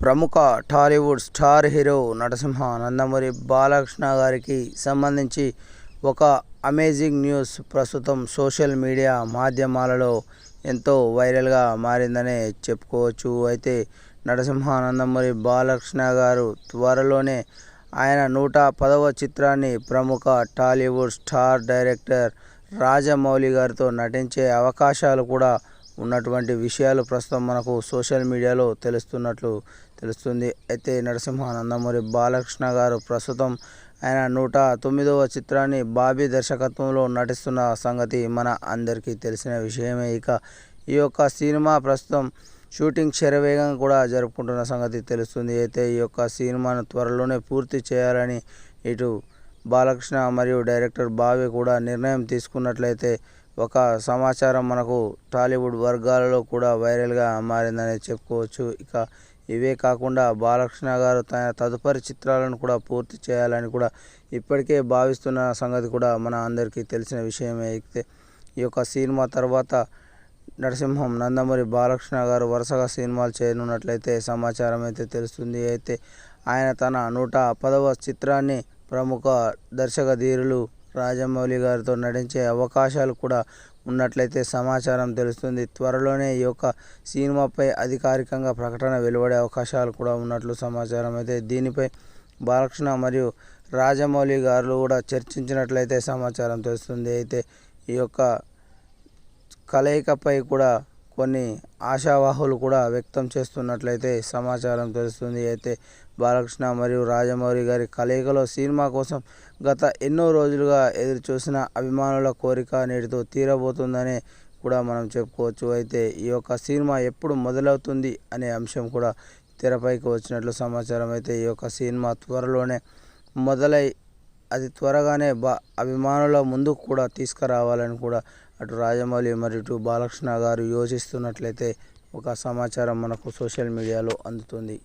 ప్రముఖ Tollywood star hero నటసింహ నందమూరి బాలకృష్ణ గారికి సంబంధించి ఒక అమేజింగ్ న్యూస్ ప్రస్తుతం సోషల్ మీడియా మాధ్యమాలలో ఎంతో వైరల్గా మారిందనే చెప్పుకోవచ్చు. అయితే నటసింహ నందమూరి బాలకృష్ణ గారు త్వరలోనే ఆయన 110వ చిత్రాన్ని ప్రముఖ టాలీవుడ్ స్టార్ డైరెక్టర్ రాజమౌళి గారితో నటించే అవకాశాలు కూడా ఉన్నటువంటి విషయాలు ప్రస్తుతం మనకు సోషల్ మీడియాలో తెలుస్తుంది. అయితే నరసింహ నందమూరి బాలకృష్ణ గారు ప్రస్తుతం ఆయన 109వ చిత్రాన్ని బాబీ దర్శకత్వంలో నటిస్తున్న సంగతి మన అందరికీ తెలిసిన విషయమే. ఇక ఈ యొక్క సినిమా ప్రస్తుతం షూటింగ్ శరవేగంగా కూడా జరుపుకుంటున్న సంగతి తెలుస్తుంది. అయితే ఈ యొక్క సినిమాను త్వరలోనే పూర్తి చేయాలని ఇటు బాలకృష్ణ మరియు డైరెక్టర్ బాబీ కూడా నిర్ణయం తీసుకున్నట్లయితే ఒక సమాచారం మనకు టాలీవుడ్ వర్గాలలో కూడా వైరల్గా మారిందని చెప్పుకోవచ్చు. ఇక ఇవే కాకుండా బాలకృష్ణ గారు తన తదుపరి చిత్రాలను కూడా పూర్తి చేయాలని కూడా ఇప్పటికే భావిస్తున్న సంగతి కూడా మన అందరికీ తెలిసిన విషయమే. అయితే ఈ యొక్క సినిమా తర్వాత నరసింహం నందమూరి బాలకృష్ణ గారు వరుసగా సినిమాలు చేయనున్నట్లయితే సమాచారం అయితే తెలుస్తుంది. అయితే ఆయన తన 110వ చిత్రాన్ని ప్రముఖ దర్శక ధీరులు రాజమౌళి గారితో నటించే అవకాశాలు కూడా ఉన్నట్లయితే సమాచారం తెలుస్తుంది. త్వరలోనే ఈ యొక్క సినిమాపై అధికారికంగా ప్రకటన వెలువడే అవకాశాలు కూడా ఉన్నట్లు సమాచారం. అయితే దీనిపై బాలకృష్ణ మరియు రాజమౌళి గారు కూడా చర్చించినట్లయితే సమాచారం తెలుస్తుంది. అయితే ఈ యొక్క కలయికపై కూడా కొన్ని ఆశావాహులు కూడా వ్యక్తం చేస్తున్నట్లయితే సమాచారం తెలుస్తుంది. అయితే బాలకృష్ణ మరియు రాజమౌళి గారి కలయికలో సినిమా కోసం గత ఎన్నో రోజులుగా ఎదురు చూసిన అభిమానుల కోరిక నేటితో తీరబోతుందని కూడా మనం చెప్పుకోవచ్చు. అయితే ఈ యొక్క సినిమా ఎప్పుడు మొదలవుతుంది అనే అంశం కూడా తెరపైకి వచ్చినట్లు సమాచారం. అయితే ఈ యొక్క సినిమా త్వరలోనే మొదలై అది త్వరగానే అభిమానుల ముందుకు కూడా తీసుకురావాలని కూడా అటు రాజమౌళి మరియు ఇటు బాలకృష్ణ గారు యోచిస్తున్నట్లయితే ఒక సమాచారం మనకు సోషల్ మీడియాలో అందుతుంది.